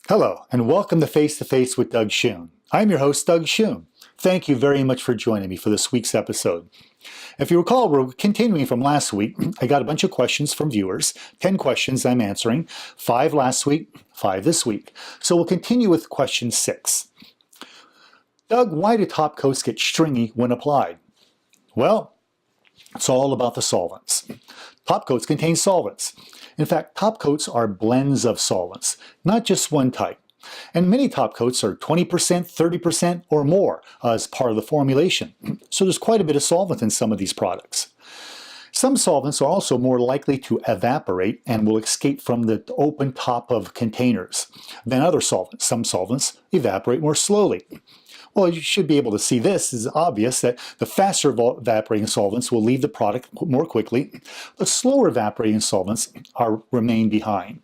Hello, and welcome to Face to Face with Doug Schoon. I'm your host, Doug Schoon. Thank you very much for joining me for this week's episode. If you recall, we're continuing from last week. I got a bunch of questions from viewers, 10 questions I'm answering, 5 last week, 5 this week. So we'll continue with question 6. Doug, why do top coats get stringy when applied? Well, it's all about the solvents. Top coats contain solvents. In fact, top coats are blends of solvents, not just one type. And many top coats are 20%, 30%, or more as part of the formulation. So there's quite a bit of solvent in some of these products. Some solvents are also more likely to evaporate and will escape from the open top of containers than other solvents. Some solvents evaporate more slowly. Well, you should be able to see this. It's obvious that the faster evaporating solvents will leave the product more quickly. The slower evaporating solvents remain behind.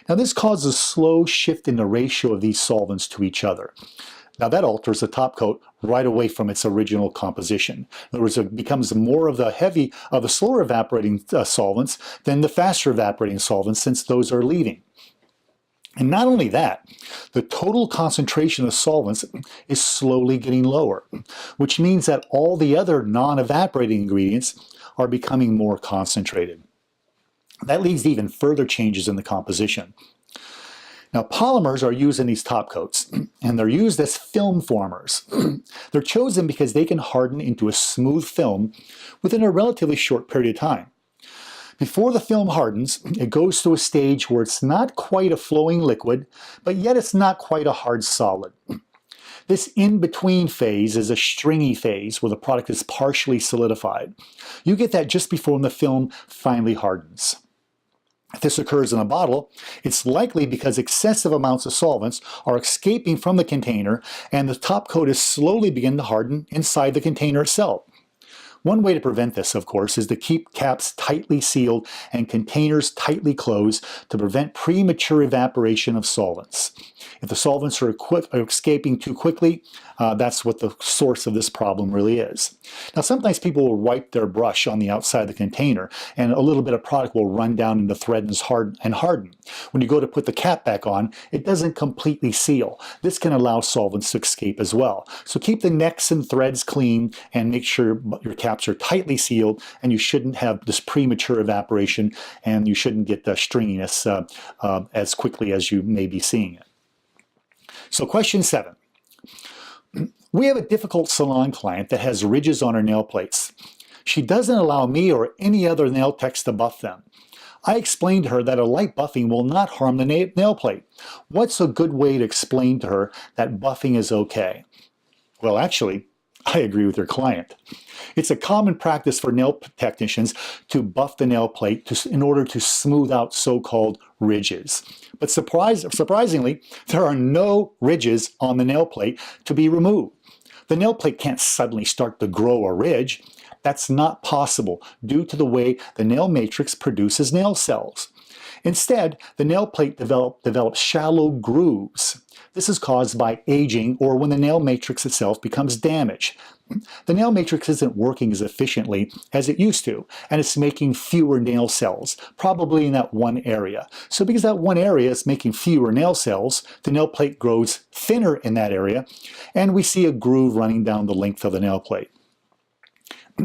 Now, this causes a slow shift in the ratio of these solvents to each other. Now, that alters the top coat right away from its original composition. In other words, it becomes more of the slower evaporating solvents than the faster evaporating solvents, since those are leaving. And not only that, the total concentration of solvents is slowly getting lower, which means that all the other non-evaporating ingredients are becoming more concentrated. That leads to even further changes in the composition. Now, polymers are used in these top coats, and they're used as film formers. They're chosen because they can harden into a smooth film within a relatively short period of time. Before the film hardens, it goes through a stage where it's not quite a flowing liquid, but yet it's not quite a hard solid. This in-between phase is a stringy phase where the product is partially solidified. You get that just before the film finally hardens. If this occurs in a bottle, it's likely because excessive amounts of solvents are escaping from the container and the top coat is slowly beginning to harden inside the container itself. One way to prevent this, of course, is to keep caps tightly sealed and containers tightly closed to prevent premature evaporation of solvents. If the solvents are escaping too quickly, that's what the source of this problem really is. Now, sometimes people will wipe their brush on the outside of the container, and a little bit of product will run down into the thread and harden. When you go to put the cap back on, it doesn't completely seal. This can allow solvents to escape as well. So keep the necks and threads clean and make sure your caps are tightly sealed, and you shouldn't have this premature evaporation, and you shouldn't get the stringiness as quickly as you may be seeing it. So question 7. We have a difficult salon client that has ridges on her nail plates. She doesn't allow me or any other nail techs to buff them. I explained to her that a light buffing will not harm the nail plate. What's a good way to explain to her that buffing is okay? Well, actually, I agree with your client. It's a common practice for nail technicians to buff the nail plate in order to smooth out so-called ridges. But surprisingly, there are no ridges on the nail plate to be removed. The nail plate can't suddenly start to grow a ridge. That's not possible due to the way the nail matrix produces nail cells. Instead, the nail plate develops shallow grooves. This is caused by aging or when the nail matrix itself becomes damaged. The nail matrix isn't working as efficiently as it used to, and it's making fewer nail cells, probably in that one area. So because that one area is making fewer nail cells, the nail plate grows thinner in that area, and we see a groove running down the length of the nail plate.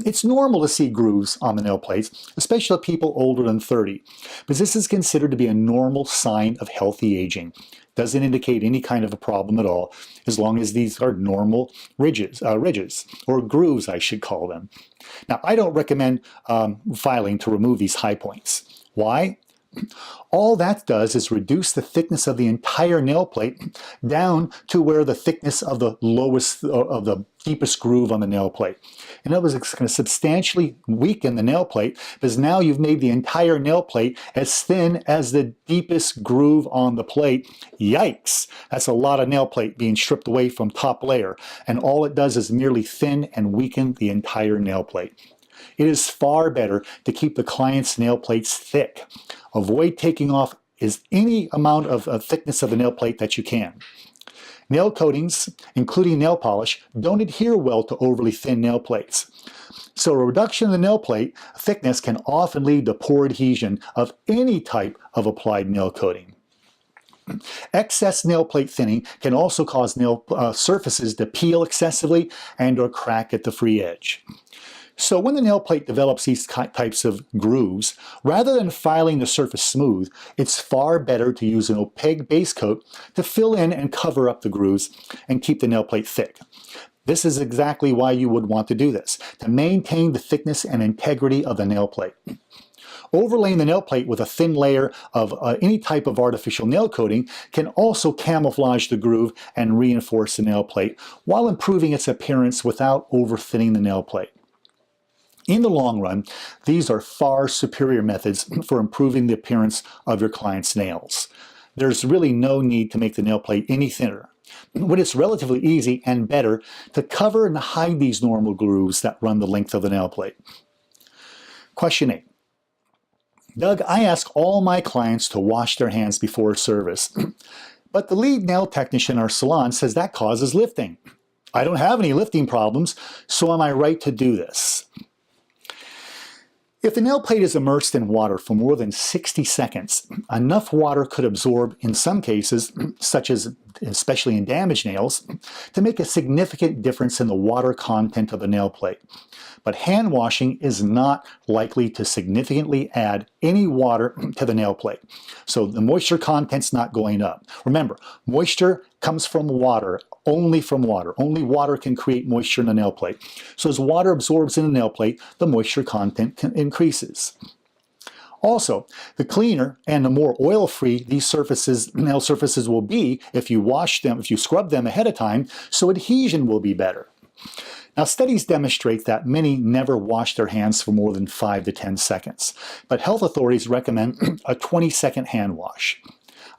It's normal to see grooves on the nail plates, especially people older than 30, because this is considered to be a normal sign of healthy aging. Doesn't indicate any kind of a problem at all, as long as these are normal ridges, or grooves, I should call them. Now, I don't recommend filing to remove these high points. Why? All that does is reduce the thickness of the entire nail plate down to where the thickness of the deepest groove on the nail plate. In other words, it's going to substantially weaken the nail plate because now you've made the entire nail plate as thin as the deepest groove on the plate. Yikes! That's a lot of nail plate being stripped away from top layer, and all it does is merely thin and weaken the entire nail plate. It is far better to keep the client's nail plates thick. Avoid taking off any amount of thickness of the nail plate that you can. Nail coatings, including nail polish, don't adhere well to overly thin nail plates. So a reduction in the nail plate thickness can often lead to poor adhesion of any type of applied nail coating. Excess nail plate thinning can also cause nail surfaces to peel excessively and or crack at the free edge. So when the nail plate develops these types of grooves, rather than filing the surface smooth, it's far better to use an opaque base coat to fill in and cover up the grooves and keep the nail plate thick. This is exactly why you would want to do this, to maintain the thickness and integrity of the nail plate. Overlaying the nail plate with a thin layer of any type of artificial nail coating can also camouflage the groove and reinforce the nail plate while improving its appearance without over-thinning the nail plate. In the long run, these are far superior methods for improving the appearance of your client's nails. There's really no need to make the nail plate any thinner, when it's relatively easy and better to cover and hide these normal grooves that run the length of the nail plate. Question 8. Doug, I ask all my clients to wash their hands before service, but the lead nail technician in our salon says that causes lifting. I don't have any lifting problems, so am I right to do this? If the nail plate is immersed in water for more than 60 seconds, enough water could absorb in some cases, such as especially in damaged nails, to make a significant difference in the water content of the nail plate. But hand washing is not likely to significantly add any water to the nail plate. So the moisture content's not going up. Remember, moisture comes from water, only from water. Only water can create moisture in the nail plate. So as water absorbs in the nail plate, the moisture content increases. Also, the cleaner and the more oil-free these nail surfaces will be if you wash them, if you scrub them ahead of time, so adhesion will be better. Now, studies demonstrate that many never wash their hands for more than 5 to 10 seconds, but health authorities recommend a 20-second hand wash.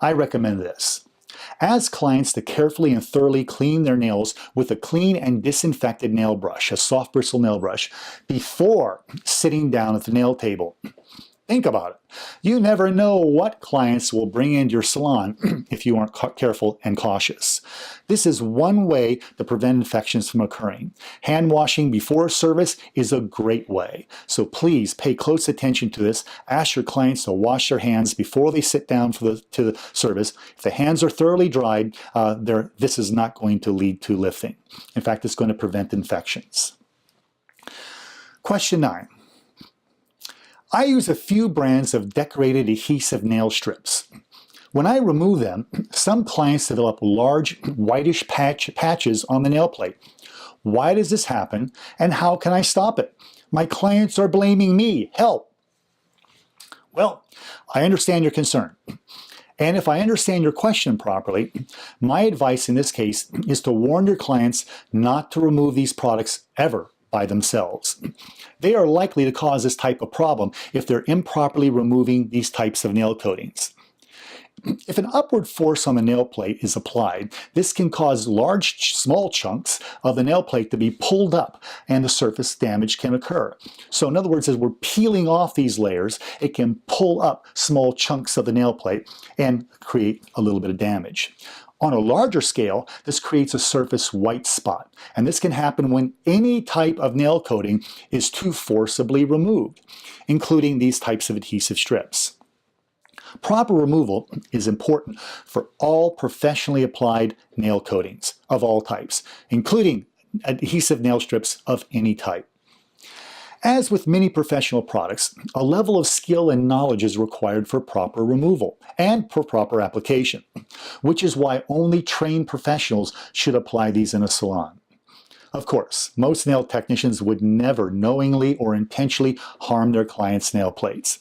I recommend this. Ask clients to carefully and thoroughly clean their nails with a clean and disinfected nail brush, a soft bristle nail brush, before sitting down at the nail table. Think about it. You never know what clients will bring into your salon if you aren't careful and cautious. This is one way to prevent infections from occurring. Hand washing before service is a great way. So please pay close attention to this. Ask your clients to wash their hands before they sit down to the service. If the hands are thoroughly dried, this is not going to lead to lifting. In fact, it's going to prevent infections. Question 9. I use a few brands of decorated adhesive nail strips. When I remove them, some clients develop large whitish patches on the nail plate. Why does this happen, and how can I stop it? My clients are blaming me. Help! Well, I understand your concern. And if I understand your question properly, my advice in this case is to warn your clients not to remove these products ever by themselves. They are likely to cause this type of problem if they're improperly removing these types of nail coatings. If an upward force on the nail plate is applied, this can cause small chunks of the nail plate to be pulled up and the surface damage can occur. So in other words, as we're peeling off these layers, it can pull up small chunks of the nail plate and create a little bit of damage. On a larger scale, this creates a surface white spot, and this can happen when any type of nail coating is too forcibly removed, including these types of adhesive strips. Proper removal is important for all professionally applied nail coatings of all types, including adhesive nail strips of any type. As with many professional products, a level of skill and knowledge is required for proper removal and for proper application, which is why only trained professionals should apply these in a salon. Of course, most nail technicians would never knowingly or intentionally harm their clients' nail plates.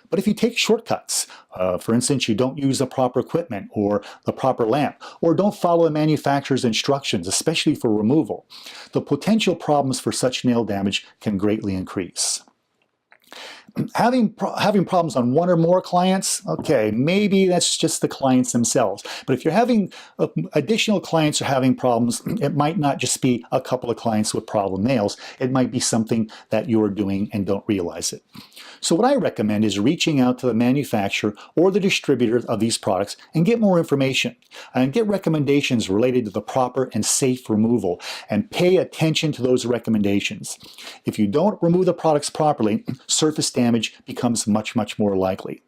But if you take shortcuts, for instance, you don't use the proper equipment or the proper lamp, or don't follow the manufacturer's instructions, especially for removal, the potential problems for such nail damage can greatly increase. Having problems on one or more clients, okay, maybe that's just the clients themselves. But if you're having additional clients are having problems, it might not just be a couple of clients with problem nails. It might be something that you're doing and don't realize it. So what I recommend is reaching out to the manufacturer or the distributor of these products and get more information and get recommendations related to the proper and safe removal, and pay attention to those recommendations. If you don't remove the products properly, surface damage becomes much more likely.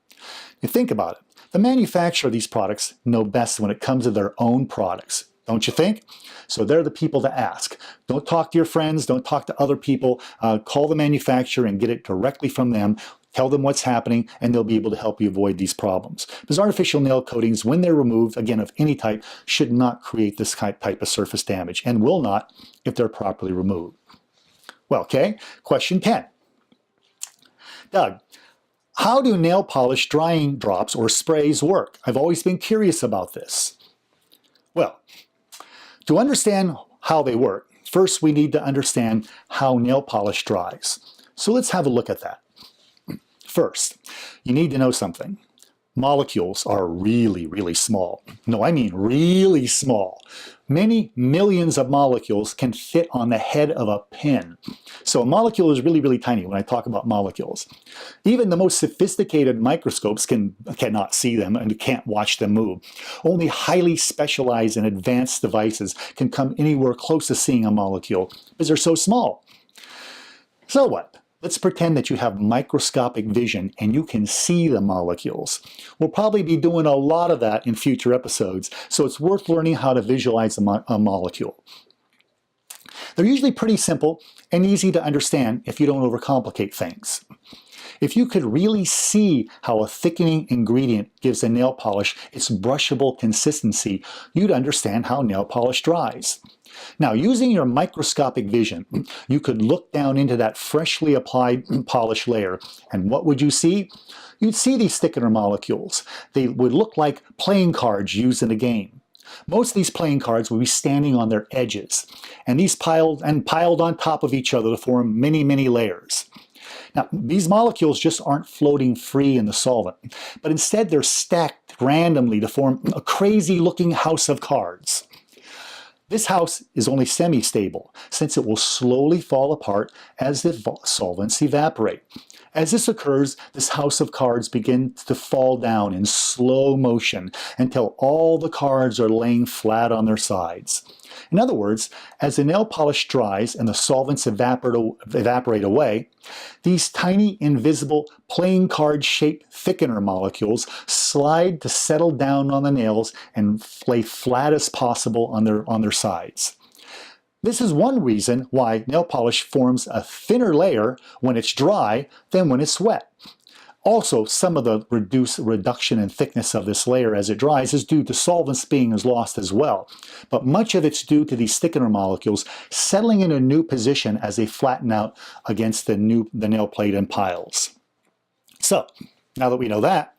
You think about it. The manufacturer of these products know best when it comes to their own products, don't you think? So they're the people to ask. Don't talk to your friends, don't talk to other people. Call the manufacturer and get it directly from them. Tell them what's happening, and they'll be able to help you avoid these problems. Because artificial nail coatings, when they're removed, again, of any type, should not create this type of surface damage, and will not if they're properly removed. Well, okay, question 10. Doug, how do nail polish drying drops or sprays work? I've always been curious about this. Well, to understand how they work, first we need to understand how nail polish dries. So let's have a look at that. First, you need to know something. Molecules are really, really small. No, I mean really small. Many millions of molecules can fit on the head of a pin. So a molecule is really, really tiny when I talk about molecules. Even the most sophisticated microscopes cannot see them and can't watch them move. Only highly specialized and advanced devices can come anywhere close to seeing a molecule because they're so small. So what? Let's pretend that you have microscopic vision and you can see the molecules. We'll probably be doing a lot of that in future episodes, so it's worth learning how to visualize a molecule. They're usually pretty simple and easy to understand if you don't overcomplicate things. If you could really see how a thickening ingredient gives a nail polish its brushable consistency, you'd understand how nail polish dries. Now, using your microscopic vision, you could look down into that freshly applied polish layer, and what would you see? You'd see these thickener molecules. They would look like playing cards used in a game. Most of these playing cards would be standing on their edges, and these piled on top of each other to form many, many layers. Now, these molecules just aren't floating free in the solvent, but instead they're stacked randomly to form a crazy-looking house of cards. This house is only semi-stable, since it will slowly fall apart as the solvents evaporate. As this occurs, this house of cards begins to fall down in slow motion until all the cards are laying flat on their sides. In other words, as the nail polish dries and the solvents evaporate away, these tiny, invisible, playing card-shaped thickener molecules slide to settle down on the nails and lay flat as possible on their sides. This is one reason why nail polish forms a thinner layer when it's dry than when it's wet. Also, some of the reduction in thickness of this layer as it dries is due to solvents being lost as well. But much of it's due to these thickener molecules settling in a new position as they flatten out against the nail plate and piles. So, now that we know that,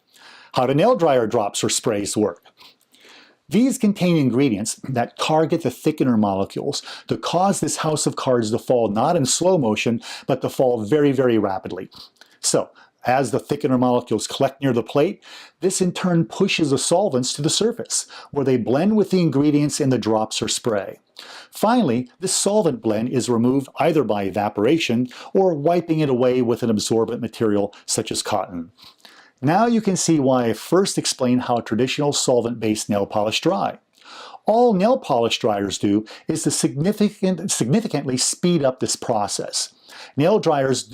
how do nail dryer drops or sprays work? These contain ingredients that target the thickener molecules to cause this house of cards to fall not in slow motion, but to fall very, very rapidly. So, as the thickener molecules collect near the plate, this in turn pushes the solvents to the surface, where they blend with the ingredients in the drops or spray. Finally, this solvent blend is removed either by evaporation or wiping it away with an absorbent material such as cotton. Now you can see why I first explained how traditional solvent-based nail polish dry. All nail polish dryers do is to significantly speed up this process. Nail polish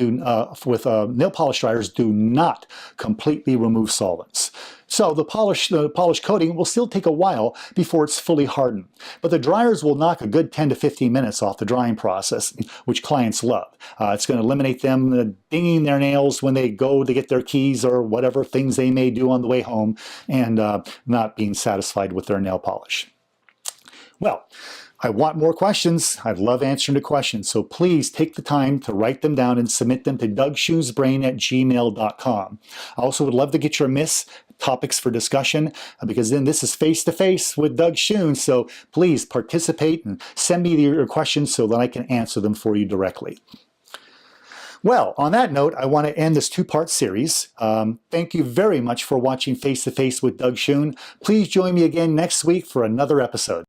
dryers do not completely remove solvents. So the polish coating will still take a while before it's fully hardened. But the dryers will knock a good 10 to 15 minutes off the drying process, which clients love. It's going to eliminate them dinging their nails when they go to get their keys or whatever things they may do on the way home and not being satisfied with their nail polish. Well, I want more questions. I love answering the questions, so please take the time to write them down and submit them to DougSchoonsBrain@gmail.com. I also would love to get your topics for discussion, because then this is face-to-face with Doug Schoon, so please participate and send me your questions so that I can answer them for you directly. Well, on that note, I want to end this two-part series. Thank you very much for watching Face to Face with Doug Schoon. Please join me again next week for another episode.